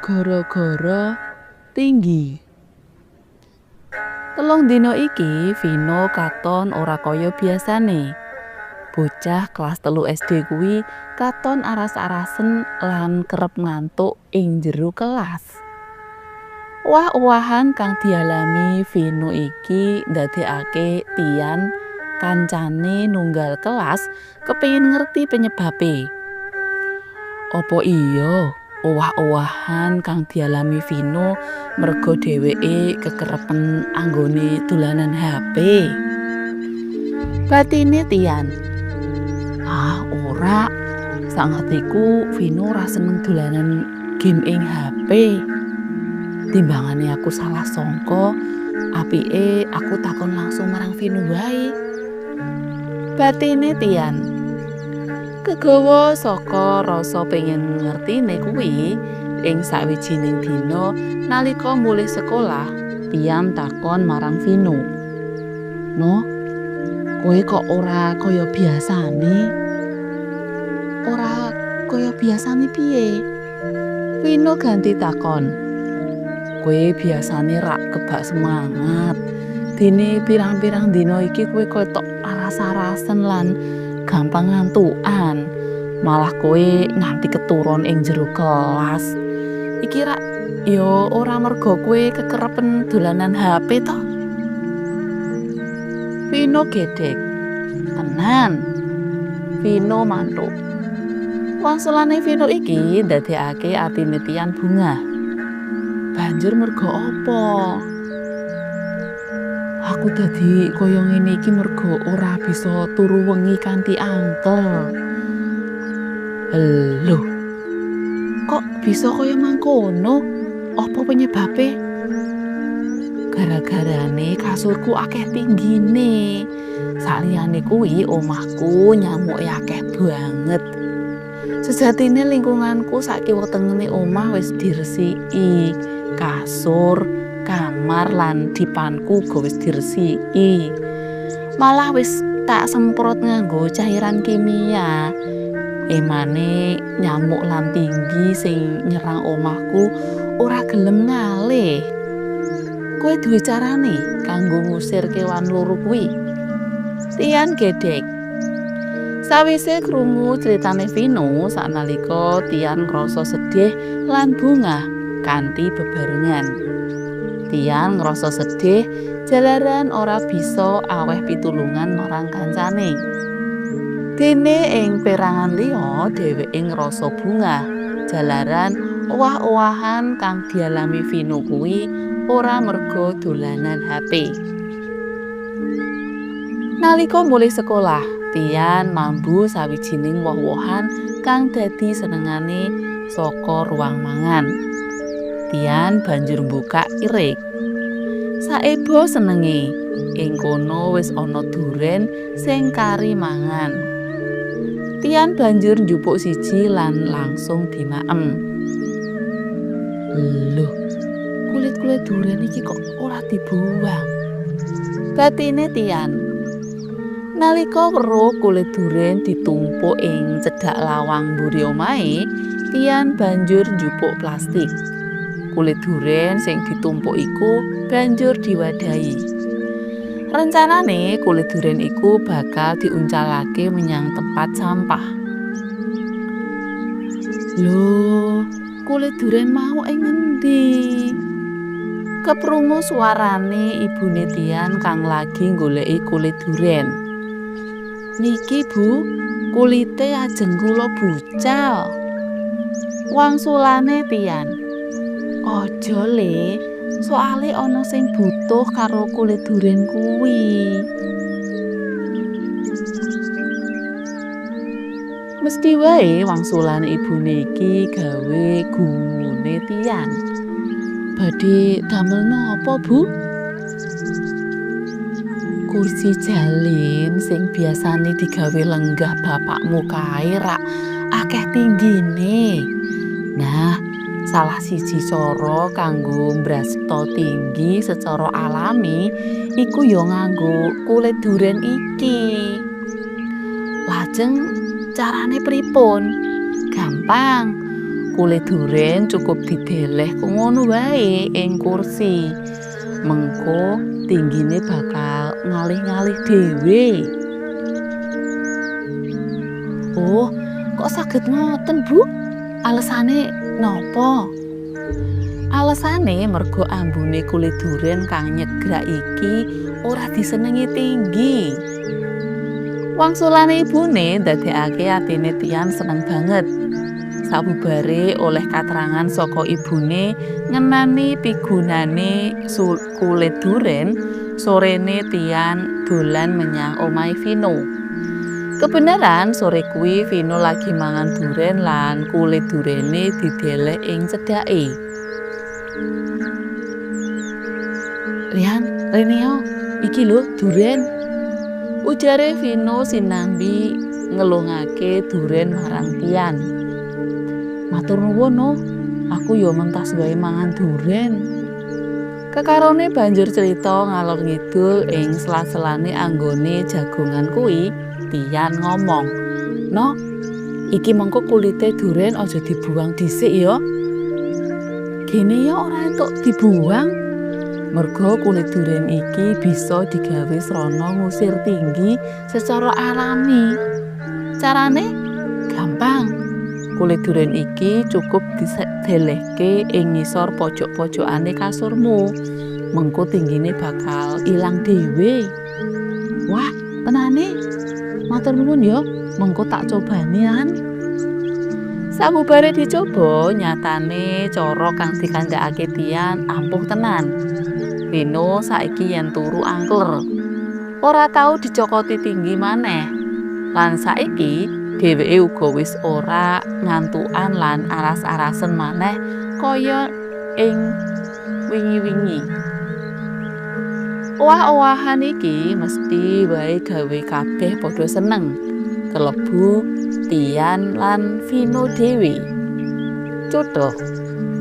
Gara-gara tinggi. Telung dina iki Vino katon ora kaya biasane. Bocah kelas 3 SD kuwi katon aras-arasen lan kerep ngantuk ing jero kelas. Owah-owahan kang dialami Vino iki ndadekake Tian kancane nunggal kelas kepengin ngerti penyebabe. Apa iya owah-owahan kang dialami Vino merga dheweke kekerepen anggone dolanan HP? Batine Tian, ora. Sangertiku Vino ora seneng dolanan game ing HP. Timbangane aku salah sangka, apike aku takon langsung marang Vino wae. Batine Tian kegawa saka rasa pengen ngertine kuwi. Ing sawijining dina nalika mulih sekolah, Tian takon marang Vino, "No, kowe kok ora kaya biasane?" "Ora kaya biasane piye?" Vino ganti takon. "Kowe biasane rak kebak semangat. Dene pirang-pirang dina iki kowe ketok aras-arasen lan gampang ngantukan. Malah kowe nganti keturun ing jero kelas. Iki rak ya ora merga kowe kekerepen dolanan HP to?" Vino gedhek. "Tenan." Vino mantuk. Wangsulane Vino iki ndadekake atine Tian bungah. "Banjur merga apa?" "Aku dadi kaya ngene iki merga ora bisa turu wengi kanthi angkel." "Lho, kok bisa kaya mangkono? Apa penyebabe?" "Gara-garane kasurku akeh tinggine. Saliyane kuwi omahku nyamuke akeh banget. Sejatine lingkunganku sak kiwa tengene omah wis diresiki. Kasur, kamar lan dipanku uga wis diresiki. Malah wis tak semprot nganggo cairan kimia. Emane nyamuk lan tinggi sing nyerang omahku ora gelem ngalih. Kowe duwe carane kanggo ngusir kewan loro kuwi?" Tian gedhek. Sawise krungu critane Vino, saknalika Tian ngrasa sedih lan bungah kanthi bebarengan. Tian ngrasa sedih jalaran ora bisa aweh pitulungan marang kancane. Dene ing perangan liya dheweke ngrasa bungah jalaran owah-owahan kang dialami Vino kuwi ora merga dolanan HP. Nalika mulih sekolah, Tian mambu sawijining woh-wohan kang dadi senengane saka ruang mangan. Tian banjur mbukak irik. Saeba senenge, ing kono wis ana duren sing kari mangan. Tian banjur njupuk siji lan langsung dimaem. "Lho, kulit-kulit duren iki kok ora dibuang?" Batine Tian. Nalika weruh kulit duren ditumpuk ing cedhak lawang mburi omahe, Tian banjur njupuk plastik. Kulit duren sing ditumpuk iku banjur diwadahi. Rencanane kulit duren iku bakal diuncalake menyang tempat sampah. "Lho, kulit duren mau ing ngendi?" Keprungu suarane ibune Tian kang lagi goleki kulit duren. "Niki Bu, kulite ajeng kula bucal." Wangsulane Tian. "Aja Le, soale ana sing butuh karo kulit duren kuwi." Mesti wae wangsulane ibune iki gawe gumune Tian. "Badhe damel napa, Bu?" "Kursi jalin sing biasane digawe lenggah bapakmu kae rak akeh tinggine. Nah, salah siji cara kanggo mbrasta tinggi secara alami iku ya nganggo kulit duren iki." "Lajeng carane pripun?" "Gampang. Kulit duren cukup dideleh ngono wae ing kursi. Mengko tinggine bakal ngalih-ngalih dhewe. Oh, kok saged ngoten, Bu? Alesane napa? Alesane mergo ambune kulit duren kang nyegrak iki ora disenengi tinggi. Wangsulane ibune ndadekake atine Tian seneng banget. Sabubare oleh katerangan saka ibune ngenani pigunane kulit duren, sorene Tian dolan menyang omahe Vino. Kebenaran sore kuwi Vino lagi mangan duren lan kulit durene dideleh ing cedhake. "Rian, Reneo, iki lho duren," ujare Vino sinambi ngelungake duren marang Tian. "Matur nuwun no, aku yo mentas gawe mangan duren." Kekarone banjur cerita ngalor ngidul ing sela-selane anggone jagongan kuwi. Tian ngomong, "No, iki mengko kulite duren aja dibuang dhisik ya. Gene ya ora entuk dibuang. Mergo kulit duren iki bisa digawe srana ngusir tinggi secara alami. Carane gampang. Kulit duren iki cukup didelehke ing ngisor pojok-pojokane kasurmu. Mengko tinggine bakal ilang dhewe." "Wah, tenane? Matur nuwun ya, mengko tak cobani an." Sabubare dicoba, nyatane cara kang dikandhakake Tian ampuh tenan. Vino saiki yen turu angkler, ora tau dicokoti tinggi maneh. Lan saiki dheweke uga wis ora ngantukan lan aras-arasen maneh kaya ing wingi-wingi. Owah-owahan iki mesti wae gawe kabeh padha seneng, kelebu Tian lan Vino dhewe. Cotho.